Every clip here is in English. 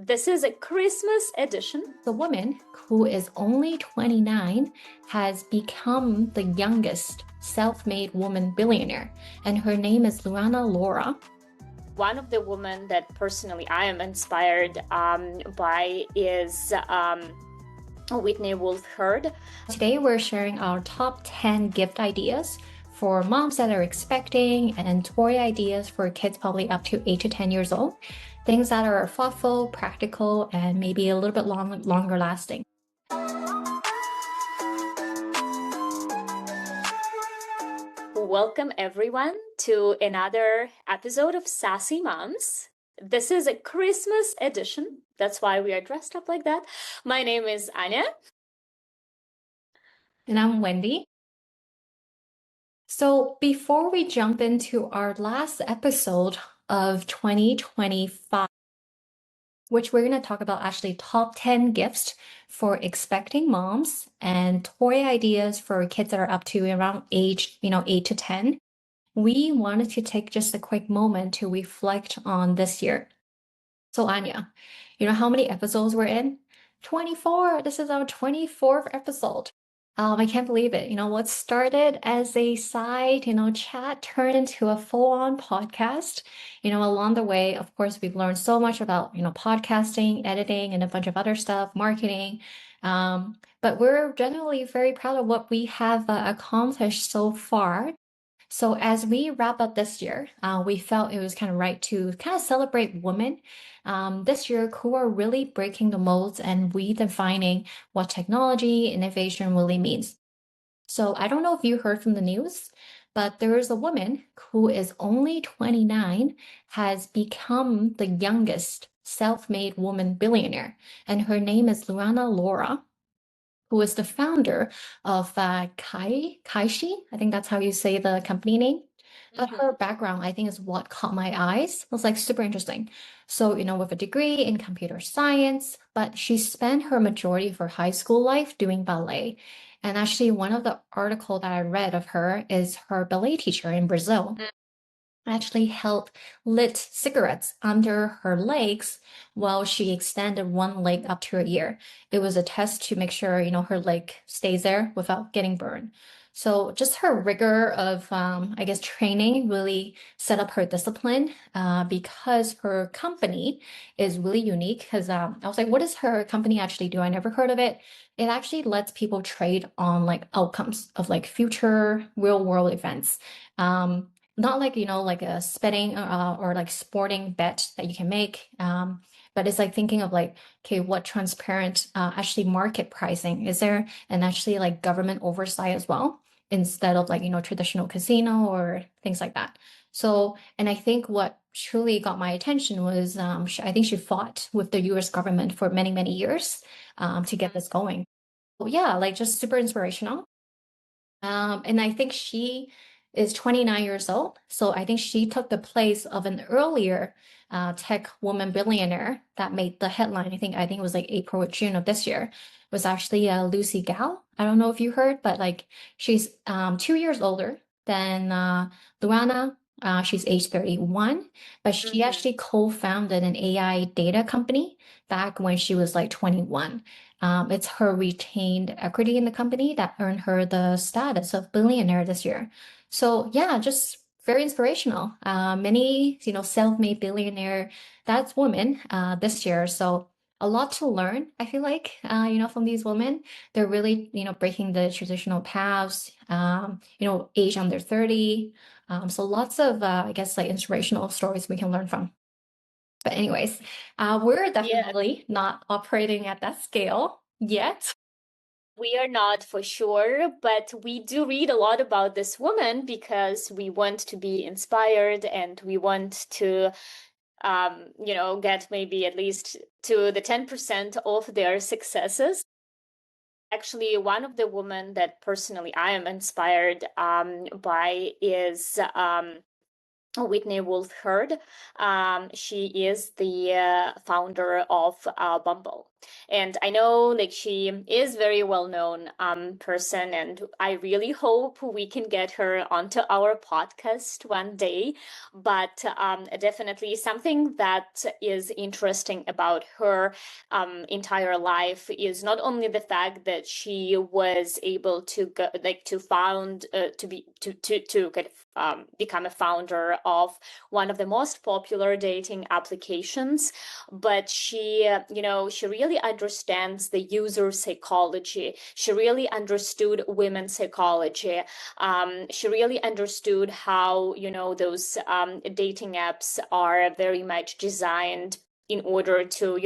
This is a Christmas edition. The woman, who is only 29, has become the youngest self-made woman billionaire, and her name is Luana Laura. One of the women that personally I am inspired by is Whitney Wolfe Herd. Today we're sharing our top 10 gift ideas for moms that are expecting and toy ideas for kids probably up to 8 to 10 years old. Things that are thoughtful, practical, and maybe a little bit longer lasting. Welcome everyone to another episode of SaaSy Moms. This is a Christmas edition. That's why we are dressed up like that. My name is Anya. And I'm Wendy. So before we jump into our last episode of 2025, which we're going to talk about actually top 10 gifts for expecting moms and toy ideas for kids that are up to around age, 8 to 10. We wanted to take just a quick moment to reflect on this year. So Anya, you know how many episodes we're in? 24. This is our 24th episode. I can't believe it. What started as a side, chat turned into a full-on podcast. Along the way, of course, we've learned so much about, podcasting, editing, and a bunch of other stuff, marketing. But we're generally very proud of what we have accomplished so far. So as we wrap up this year, we felt it was kind of right to kind of celebrate women this year who are really breaking the molds and redefining what technology innovation really means. So I don't know if you heard from the news, but there is a woman who is only 29, has become the youngest self-made woman billionaire, and her name is Luana Laura, who is the founder of Kaishi. I think that's how you say the company name. But her background, I think, is what caught my eyes. It was like super interesting. So, with a degree in computer science, but she spent her majority of her high school life doing ballet. And actually, one of the article that I read of her is her ballet teacher in Brazil actually held lit cigarettes under her legs while she extended one leg up to her ear. It was a test to make sure, her leg stays there without getting burned. So just her rigor of, I guess, training really set up her discipline because her company is really unique. Because I was like, what does her company actually do? I never heard of it. It actually lets people trade on like outcomes of like future real world events. Not like, like a spitting or like sporting bet that you can make. But it's like thinking of like, okay, what transparent actually market pricing is there, and actually like government oversight as well, instead of like, traditional casino or things like that. So, and I think what truly got my attention was I think she fought with the US government for many, many years to get this going. Well, yeah, like just super inspirational. And I think she is 29 years old. So I think she took the place of an earlier tech woman billionaire that made the headline. I think it was like April or June of this year. Was actually Lucy Gao. I don't know if you heard, but like she's 2 years older than Luana. She's age 31, but she actually co-founded an AI data company back when she was like 21. It's her retained equity in the company that earned her the status of billionaire this year. So yeah, just very inspirational. Many, self-made billionaire, that's women this year. So a lot to learn, I feel like, from these women. They're really, breaking the traditional paths, age under 30. So lots of, I guess, like inspirational stories we can learn from. But anyways, we're definitely not operating at that scale yet. We are not for sure, but we do read a lot about this woman because we want to be inspired and we want to, get maybe at least to the 10% of their successes. Actually, one of the women that personally I am inspired by is Whitney Wolfe Herd. She is the founder of Bumble. And I know like she is very well-known person, and I really hope we can get her onto our podcast one day. But definitely something that is interesting about her entire life is not only the fact that she was able to go, like to found to kind of become a founder of one of the most popular dating applications, but she really understands the user psychology. She really understood women's psychology. She really understood how, those dating apps are very much designed in order to,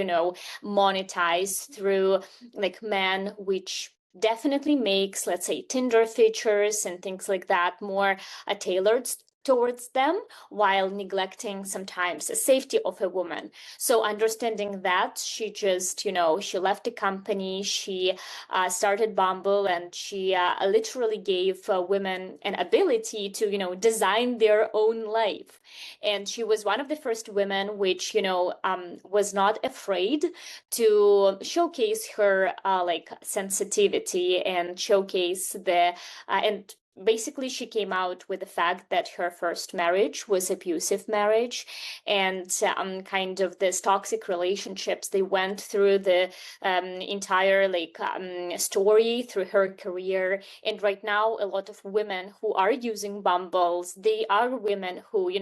monetize through like men, which definitely makes, let's say, Tinder features and things like that more tailored towards them, while neglecting sometimes the safety of a woman. So understanding that, she just, she left the company, she started Bumble, and she literally gave women an ability to, design their own life. And she was one of the first women which, was not afraid to showcase her like sensitivity and showcase the and basically she came out with the fact that her first marriage was abusive marriage, and kind of this toxic relationships they went through the entire like story through her career. And right now a lot of women who are using Bumbles, they are women who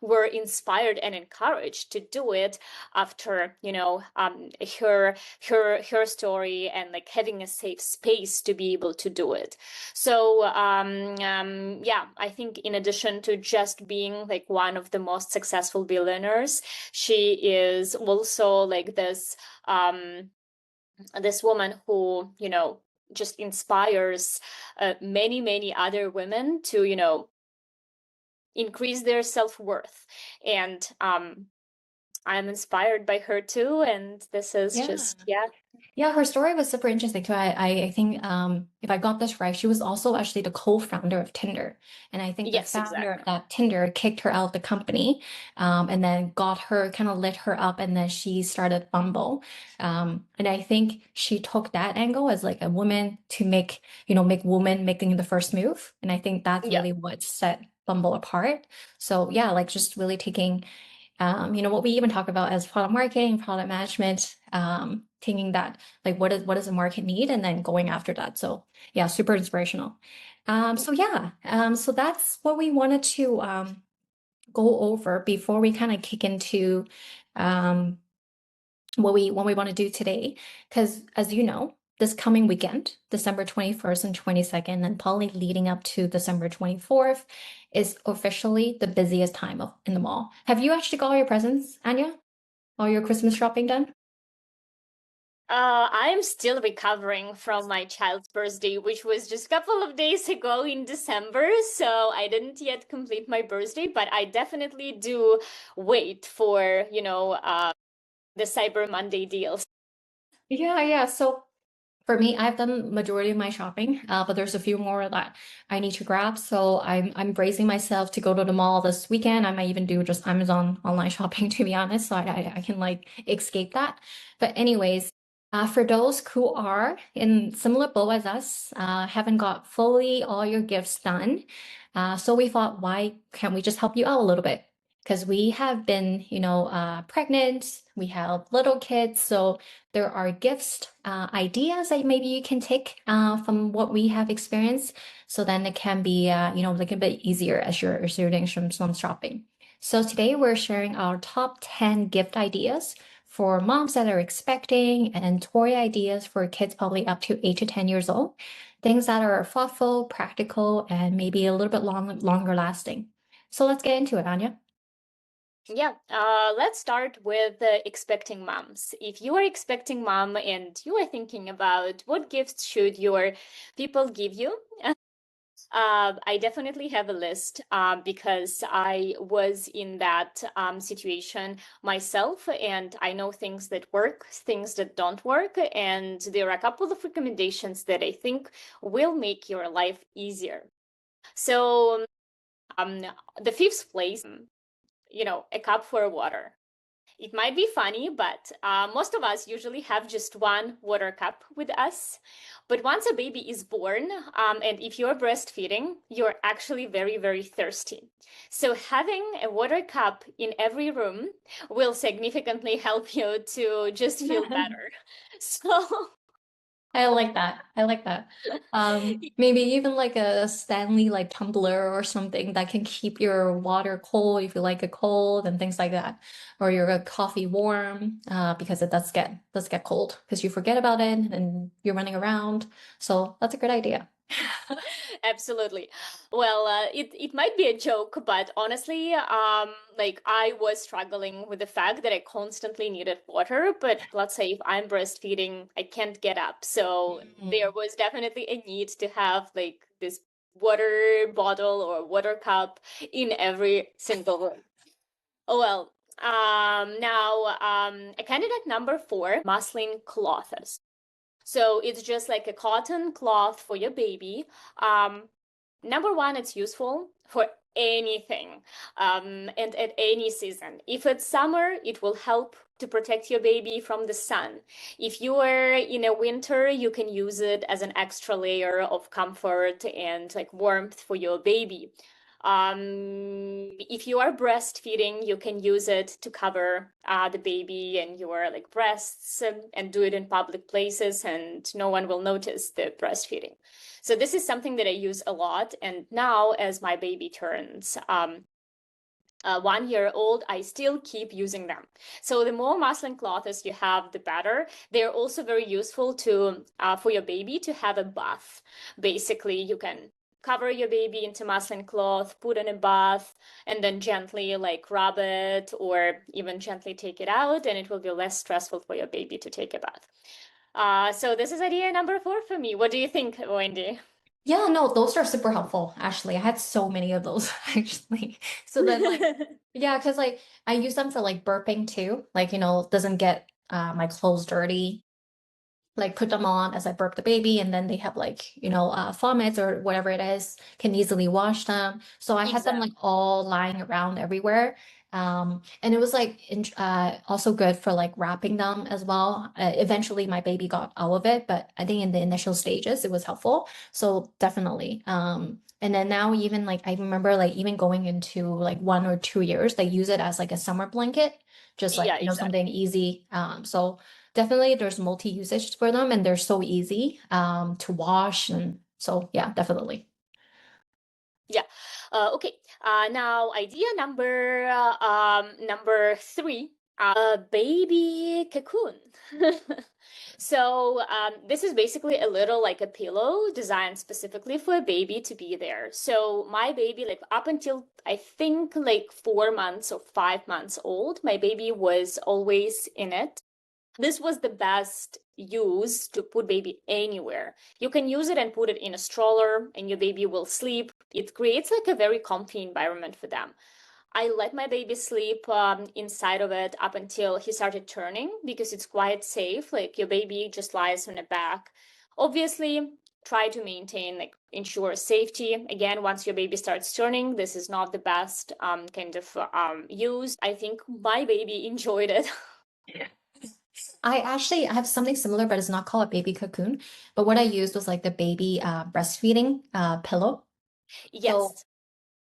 were inspired and encouraged to do it after her story, and like having a safe space to be able to do it. So yeah, I think in addition to just being like one of the most successful billionaires, she is also like this woman who just inspires many other women to increase their self-worth. And I'm inspired by her too, and this is Yeah. just yeah. Yeah, her story was super interesting too. I think if I got this right, she was also actually the co-founder of Tinder. And I think the Yes, founder of exactly. that Tinder kicked her out of the company, and then got her, kind of lit her up, and then she started Bumble. And I think she took that angle as like a woman to make, make women making the first move. And I think that's Yeah. really what set Bumble apart. So yeah, like just really taking what we even talk about as product marketing, product management, thinking that like what does the market need, and then going after that. So yeah, super inspirational. So yeah, so that's what we wanted to go over before we kind of kick into um, what we want to do today. Because as you know, this coming weekend, December 21st and 22nd, and probably leading up to December 24th, is officially the busiest time in the mall. Have you actually got all your presents, Anya? All your Christmas shopping done? I'm still recovering from my child's birthday, which was just a couple of days ago in December. So I didn't yet complete my birthday, but I definitely do wait for, the Cyber Monday deals. Yeah, yeah. So for me, I've done majority of my shopping, but there's a few more that I need to grab. So I'm bracing myself to go to the mall this weekend. I might even do just Amazon online shopping, to be honest, so I can like escape that. But anyways, for those who are in similar boat as us, haven't got fully all your gifts done, so we thought, why can't we just help you out a little bit? Because we have been, pregnant, we have little kids, so there are gifts, ideas that maybe you can take from what we have experienced. So then it can be, like a bit easier as you're doing some shopping. So today we're sharing our top 10 gift ideas for moms that are expecting, and toy ideas for kids probably up to 8 to 10 years old. Things that are thoughtful, practical, and maybe a little bit longer lasting. So let's get into it, Anya. Yeah, let's start with expecting moms. If you are expecting mom and you are thinking about what gifts should your people give you, I definitely have a list because I was in that situation myself, and I know things that work, things that don't work, and there are a couple of recommendations that I think will make your life easier. So, um, the fifth place. a cup for water. It might be funny, but most of us usually have just one water cup with us. But once a baby is born, and if you're breastfeeding, you're actually very, very thirsty. So having a water cup in every room will significantly help you to just feel better. So I like that. I like that. Maybe even like a Stanley like tumbler or something that can keep your water cold if you like it cold and things like that, or your coffee warm because it does get cold because you forget about it and you're running around. So that's a good idea. absolutely. Well, it might be a joke, but honestly, like I was struggling with the fact that I constantly needed water. But let's say if I'm breastfeeding, I can't get up, so there Mm. was definitely a need to have like this water bottle or water cup in every single room. Oh well. Now, a candidate number 4, muslin cloths. So it's just like a cotton cloth for your baby. Um, Number one, it's useful for anything, and at any season. If it's summer, it will help to protect your baby from the sun. If you are in a winter, you can use it as an extra layer of comfort and like warmth for your baby. If you are breastfeeding, you can use it to cover the baby and your like breasts, and do it in public places, and no one will notice the breastfeeding. So this is something that I use a lot. And now, as my baby turns 1 year old, I still keep using them. So the more muslin cloths you have, the better. They're also very useful to for your baby to have a bath. Basically, you can cover your baby into muslin cloth, put in a bath, and then gently like rub it or even gently take it out, and it will be less stressful for your baby to take a bath. So this is idea number 4 for me. What do you think, Wendy? Yeah, no, those are super helpful, actually. I had so many of those actually. So then like yeah, because like I use them for like burping too. Like, doesn't get my clothes dirty, like put them on as I burp the baby, and then they have like, vomits or whatever it is, can easily wash them. So I had them like Exactly. all lying around everywhere. And it was like also good for like wrapping them as well. Eventually my baby got out of it, but I think in the initial stages it was helpful. So definitely. And then now even like I remember like even going into like 1 or 2 years, they use it as like a summer blanket, just like, Yeah, something exactly. easy. So definitely there's multi-usage for them and they're so easy to wash. And so, yeah, definitely. Yeah. Okay. Now, idea number 3, baby cocoon. So this is basically a little like a pillow designed specifically for a baby to be there. So my baby, like up until I think like 4 months or 5 months old, my baby was always in it. This was the best use to put baby anywhere. You can use it and put it in a stroller and your baby will sleep. It creates like a very comfy environment for them. I let my baby sleep inside of it up until he started turning because it's quite safe. Like your baby just lies on the back. Obviously, try to maintain, like, ensure safety. Again, once your baby starts turning, this is not the best kind of use. I think my baby enjoyed it. I have something similar, but it's not called a baby cocoon. But what I used was like the baby breastfeeding pillow. So Yes.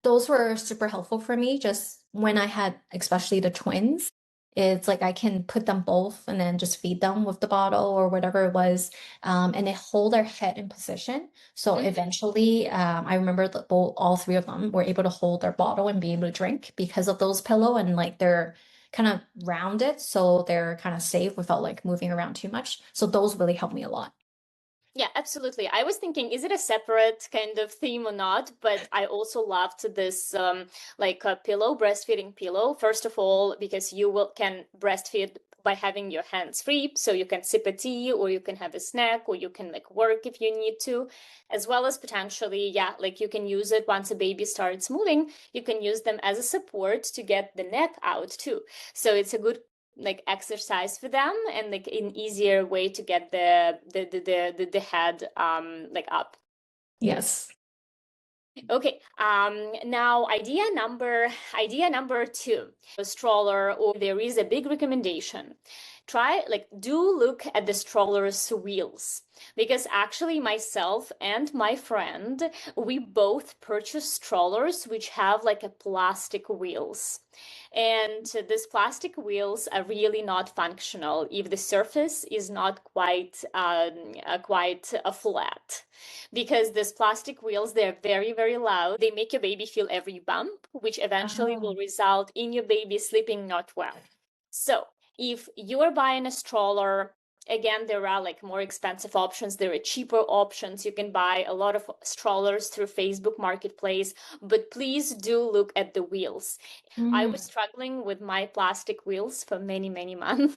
those were super helpful for me just when I had, especially the twins. It's like I can put them both and then just feed them with the bottle or whatever it was. And they hold their head in position. So Mhm. eventually, I remember that all three of them were able to hold their bottle and be able to drink because of those pillow and like they're kind of rounded. So they're kind of safe without like moving around too much. So those really helped me a lot. Yeah, absolutely. I was thinking, is it a separate kind of theme or not? But I also loved this like a pillow, breastfeeding pillow. First of all, because you will can breastfeed by having your hands free, so you can sip a tea or you can have a snack or you can like work if you need to, as well as potentially, yeah, like you can use it once a baby starts moving, you can use them as a support to get the neck out too. So it's a good like exercise for them and like an easier way to get the head like up. Yes. Okay. Now idea number two, a stroller, or there is a big recommendation. Do look at the stroller's wheels, because actually myself and my friend, we both purchased strollers which have like a plastic wheels. And these plastic wheels are really not functional if the surface is not quite flat, because these plastic wheels, they're very, very loud. They make your baby feel every bump, which eventually will Oh. result in your baby sleeping not well. So if you're buying a stroller, again, there are like more expensive options. There are cheaper options. You can buy a lot of strollers through Facebook Marketplace, but please do look at the wheels. I was Mm. struggling with my plastic wheels for many, many months.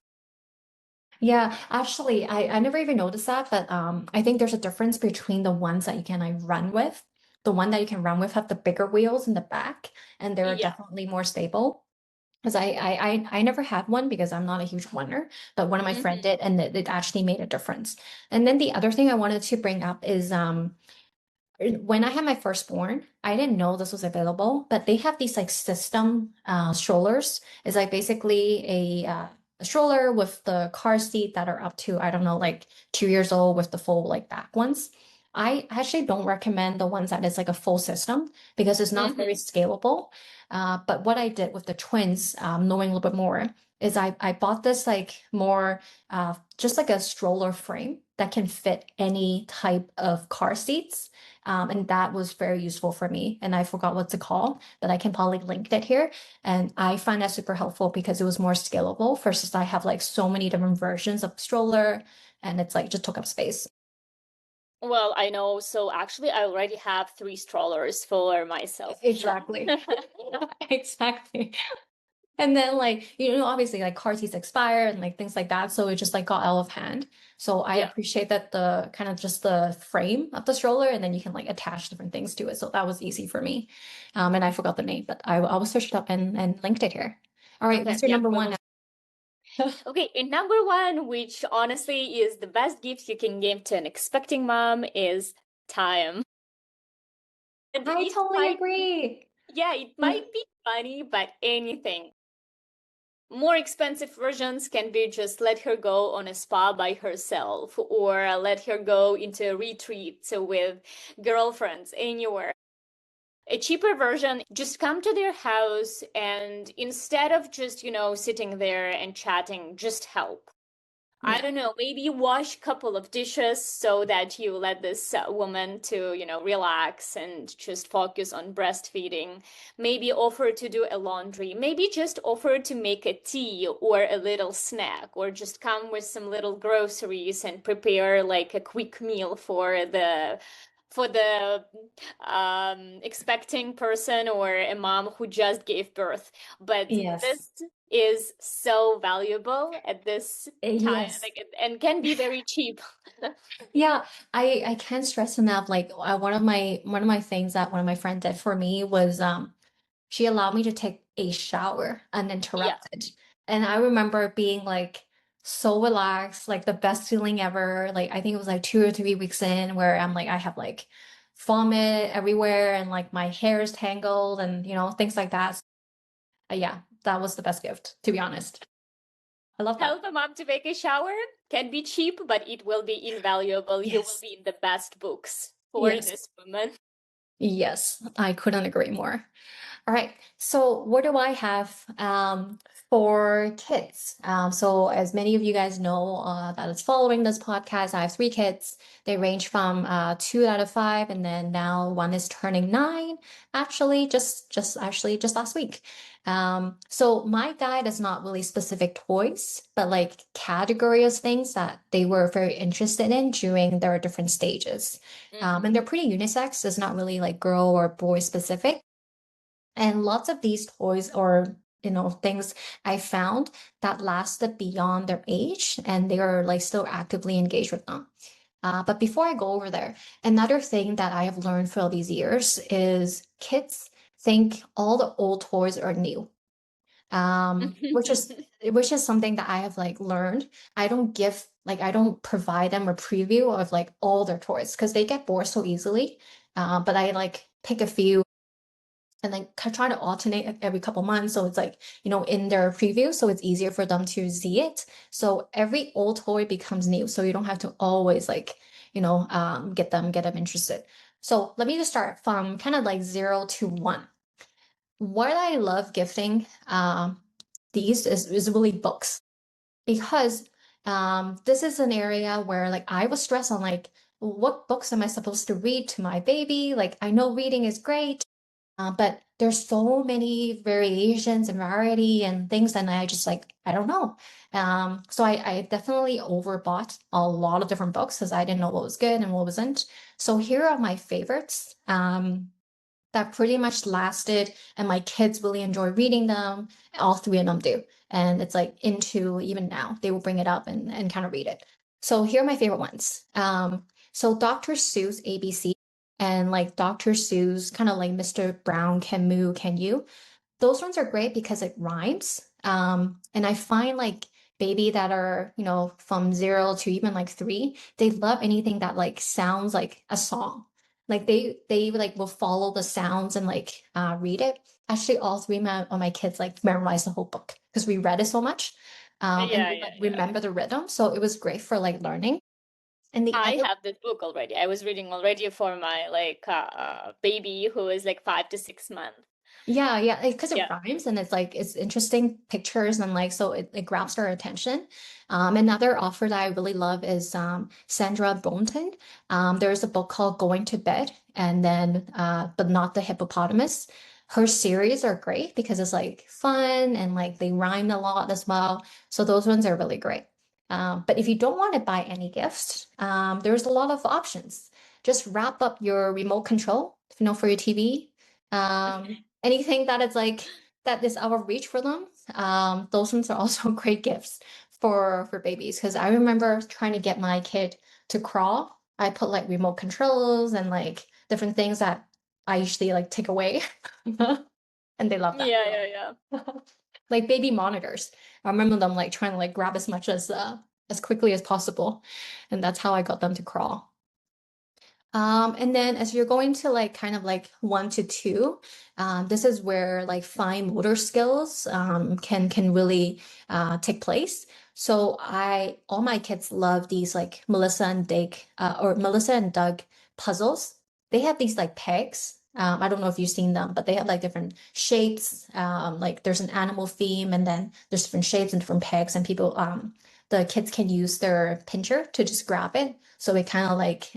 Yeah, actually, I never even noticed that, but I think there's a difference between the ones that you can like run with. The one that you can run with have the bigger wheels in the back, and they're Yeah. definitely more stable. Because I never had one because I'm not a huge runner, but one of my friend Hmm. did, and it actually made a difference. And then the other thing I wanted to bring up is when I had my firstborn, I didn't know this was available, but they have these like system strollers. It's like basically a stroller with the car seat that are up to, I don't know, like 2 years old with the full like back ones. I actually don't recommend the ones that is like a full system because it's not very Hmm. scalable. But what I did with the twins, knowing a little bit more, is I bought this like more just like a stroller frame that can fit any type of car seats, and that was very useful for me. And I forgot what to call, but I can probably link it here. And I find that super helpful because it was more scalable versus I have like so many different versions of stroller and it's like just took up space. Well, I know. So actually, I already have three strollers for myself. Exactly. Exactly. And then like, obviously like car seats expire and like things like that. So it just like got out of hand. So I Yeah. appreciate that the kind of just the frame of the stroller and then you can like attach different things to it. So that was easy for me. And I forgot the name, but I will search it up and linked it here. All right, Okay. what's your Yeah, number we one will. now? Okay, and number one, which honestly is the best gift you can give to an expecting mom, is time. And I totally agree. it might be funny, but anything. More expensive versions can be just let her go on a spa by herself, or let her go into a retreat with girlfriends anywhere. A cheaper version, just come to their house and instead of just, sitting there and chatting, just help. I Yeah. don't know, maybe wash a couple of dishes so that you let this woman to, relax and just focus on breastfeeding. Maybe offer to do a laundry. Maybe just offer to make a tea or a little snack, or just come with some little groceries and prepare like a quick meal for the expecting person or a mom who just gave birth. But Yes. this is so valuable at this time, Yes. like, and can be very cheap. Yeah, I can't stress enough. Like one of my things that one of my friends did for me was she allowed me to take a shower Yeah. uninterrupted. And I remember being like so relaxed, like the best feeling ever. Like I think it was like 2 or 3 weeks in where I'm like I have like vomit everywhere and like my hair is tangled and things like that. Yeah, that was the best gift, to be honest. I love that. Help a mom to make a shower can be cheap, but it will be invaluable. You will Yes. be in the best books for Yes. this woman. Yes, I couldn't agree more. All right. So what do I have for kids? So as many of you guys know that is following this podcast, I have three kids. They range from 2 out of 5, and then now one is turning 9. Actually, just last week. So my guide is not really specific toys, but like categories things that they were very interested in during their different stages. And Hmm. they're pretty unisex. It's not really like girl or boy specific. And lots of these toys or things I found that lasted beyond their age and they are like still actively engaged with them. But before I go over there, another thing that I have learned for all these years is kids think all the old toys are new, which is which is something that I have like learned. I don't provide them a preview of like all their toys because they get bored so easily. But I like pick a few and then try to alternate every couple months. So it's like, in their preview, so it's easier for them to see it. So every old toy becomes new. So you don't have to always like, get them interested. So let me just start from kind of like 0 to 1. What I love gifting these is really books because this is an area where like I was stressed on like what books am I supposed to read to my baby? Like I know reading is great, but there's so many variations and variety and things, and I just like I don't know. So I definitely overbought a lot of different books because I didn't know what was good and what wasn't. So here are my favorites. That pretty much lasted, and my kids really enjoy reading them. All three of them do. And it's like into even now, they will bring it up and kind of read it. So here are my favorite ones. So Dr. Seuss ABC and like Dr. Seuss, kind of like Mr. Brown, Can Moo, Can You? Those ones are great because it rhymes. And I find like baby that are, from 0 to even like 3, they love anything that like sounds like a song. Like they like will follow the sounds and like read it. Actually, all three of my kids like memorized the whole book because we read it so much. And Yeah, they yeah, like yeah. remember the rhythm. So it was great for like learning. And the I other have this book already. I was reading already for my like baby who is like 5 to 6 months. Yeah, yeah, because it Yeah. rhymes and it's like it's interesting pictures and like so it grabs our attention. Another author that I really love is Sandra Boynton. There's a book called Going to Bed and then But Not the Hippopotamus. Her series are great because it's like fun and like they rhyme a lot as well. So those ones are really great. But if you don't want to buy any gifts, there's a lot of options. Just wrap up your remote control, for your TV. Anything that is like that is out of reach for them. Those ones are also great gifts for babies because I remember trying to get my kid to crawl. I put like remote controls and like different things that I usually like take away, and they love that. Yeah, yeah, yeah. Like baby monitors. I remember them like trying to like grab as quickly as possible, and that's how I got them to crawl. And then as you're going to like kind of like 1 to 2, this is where like fine motor skills can really take place. So all my kids love these like Melissa and Doug puzzles. They have these like pegs. I don't know if you've seen them, but they have like different shapes. Like there's an animal theme, and then there's different shapes and different pegs, and the kids can use their pincher to just grab it. So it kind of like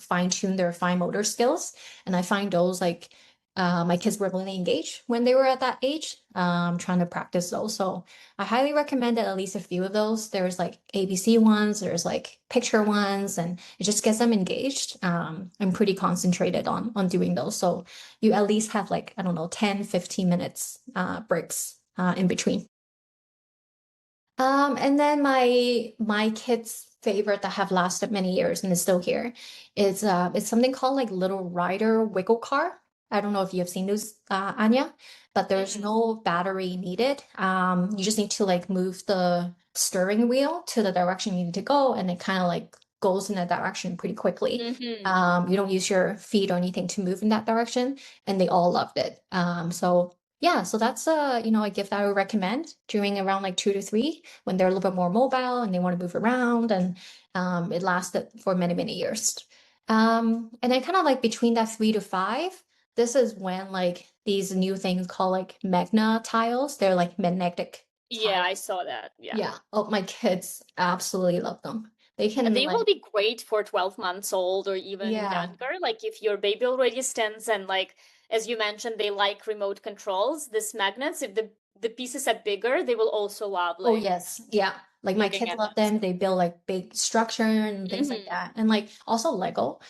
fine tune their fine motor skills. And I find those like my kids were really engaged when they were at that age, trying to practice those. So I highly recommend at least a few of those. There's like ABC ones, there's like picture ones, and it just gets them engaged. I'm pretty concentrated on doing those. So you at least have like, I don't know, 10-15 minutes breaks in between. And then my kid's favorite that have lasted many years and is still here is it's something called like Little Rider Wiggle Car. I don't know if you have seen those, Anya, but there's Mm-mm. no battery needed. You just need to like move the steering wheel to the direction you need to go, and it kind of like goes in that direction pretty quickly. Mm-hmm. You don't use your feet or anything to move in that direction, and they all loved it. So yeah, so that's a gift I would recommend during around like 2 to 3 when they're a little bit more mobile and they want to move around, and it lasted for many, many years. And then kind of like between that 3 to 5, this is when like these new things called like magna tiles, they're like magnetic Yeah, I tiles. saw that. Yeah. Yeah. Oh, my kids absolutely love them. They can They will like, be great for 12 months old or even yeah. younger. Like if your baby already stands and like as you mentioned, they like remote controls, this magnets, if the pieces are bigger, they will also love Oh like yes, yeah. Like my looking kids at love them. them. So They build like big structure and things like hmm that. And like also Lego.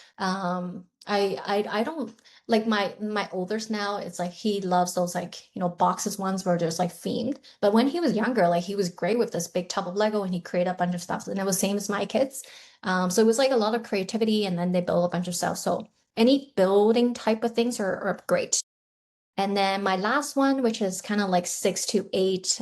I don't like my oldest now, it's like he loves those like, boxes ones where there's like themed. But when he was younger, like he was great with this big tub of Lego and he created a bunch of stuff. And it was same as my kids. So it was like a lot of creativity and then they build a bunch of stuff. So any building type of things are great. And then my last one, which is kind of like 6 to 8,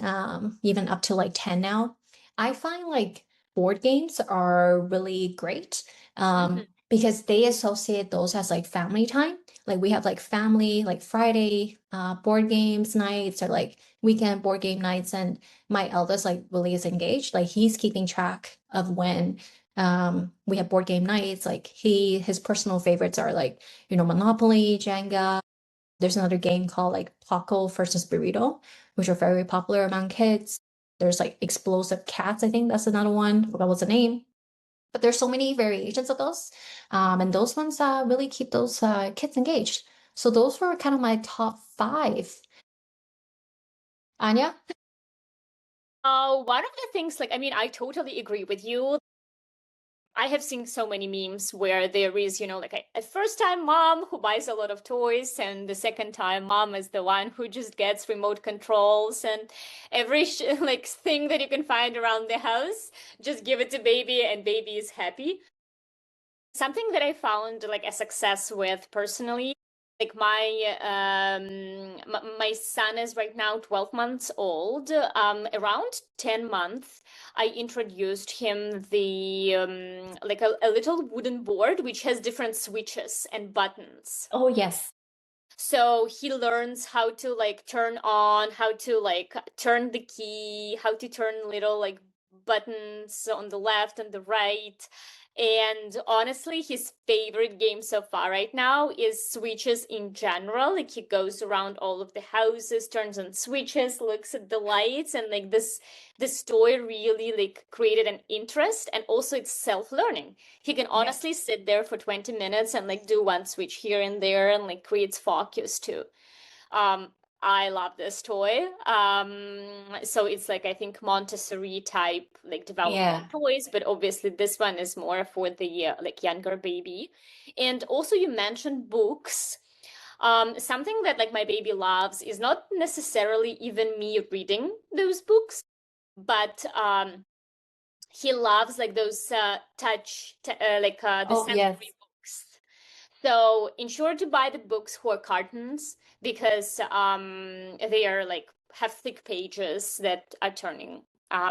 even up to like 10 now, I find like board games are really great hmm because they associate those as like family time. Like we have like family, like Friday board games nights or like weekend board game nights. And my eldest, like Willie, is engaged. Like he's keeping track of when we have board game nights. Like his personal favorites are like, Monopoly, Jenga. There's another game called like Paco versus Burrito, which are very popular among kids. There's like Explosive Cats, I think that's another one. Forgot what's the name. But there's so many variations of those. And those ones really keep those kids engaged. So those were kind of my top five. Anya? One of the things, like, I mean, I totally agree with you. I have seen so many memes where there is, like a first time mom who buys a lot of toys, and the second time mom is the one who just gets remote controls and every like thing that you can find around the house, just give it to baby and baby is happy. Something that I found like a success with personally, like my son is right now 12 months old. Around 10 months, I introduced him the like a little wooden board which has different switches and buttons. Oh, yes. So he learns how to like turn on, how to like turn the key, how to turn little like buttons on the left and the right. And honestly, his favorite game so far right now is switches in general. Like he goes around all of the houses, turns on switches, looks at the lights, and like this toy really like created an interest, and also it's self-learning. He can Yes. honestly sit there for 20 minutes and like do one switch here and there and like creates focus too. Um, I love this toy. So it's like I think Montessori type like developmental Yeah. toys, but obviously this one is more for the like younger baby. And also you mentioned books. Something that like my baby loves is not necessarily even me reading those books, but he loves like those the Oh, sensory yes. books. So ensure to buy the books who are cartons, because they are like have thick pages that are turning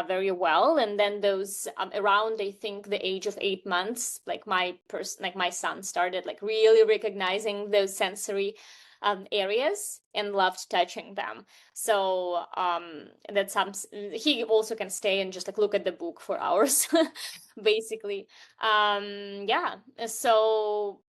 very well. And then those around I think the age of 8 months, like my son started like really recognizing those sensory areas and loved touching them. So that's some he also can stay and just like look at the book for hours, basically. Yeah. So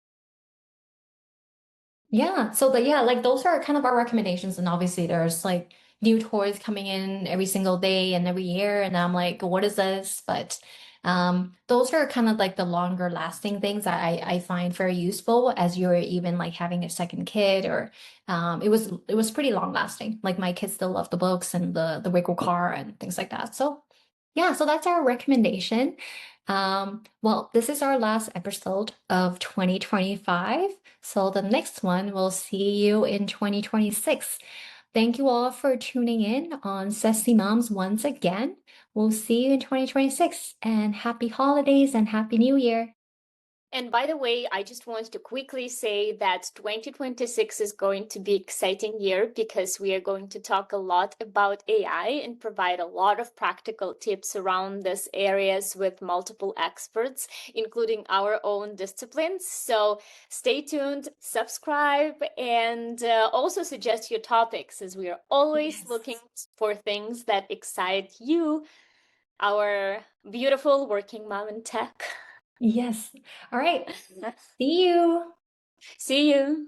Yeah. So like those are kind of our recommendations. And obviously there's like new toys coming in every single day and every year. And I'm like, what is this? But those are kind of like the longer lasting things that I find very useful as you're even like having a second kid or it was pretty long lasting. Like my kids still love the books and the wiggle car and things like that. So yeah, so that's our recommendation. Well, this is our last episode of 2025. So the next one, we'll see you in 2026. Thank you all for tuning in on SaaSy Moms once again. We'll see you in 2026 and happy holidays and happy new year. And by the way, I just want to quickly say that 2026 is going to be an exciting year because we are going to talk a lot about AI and provide a lot of practical tips around these areas with multiple experts, including our own disciplines. So stay tuned, subscribe, and also suggest your topics, as we are always Yes. looking for things that excite you, our beautiful working mom in tech. Yes. All right. See you. See you.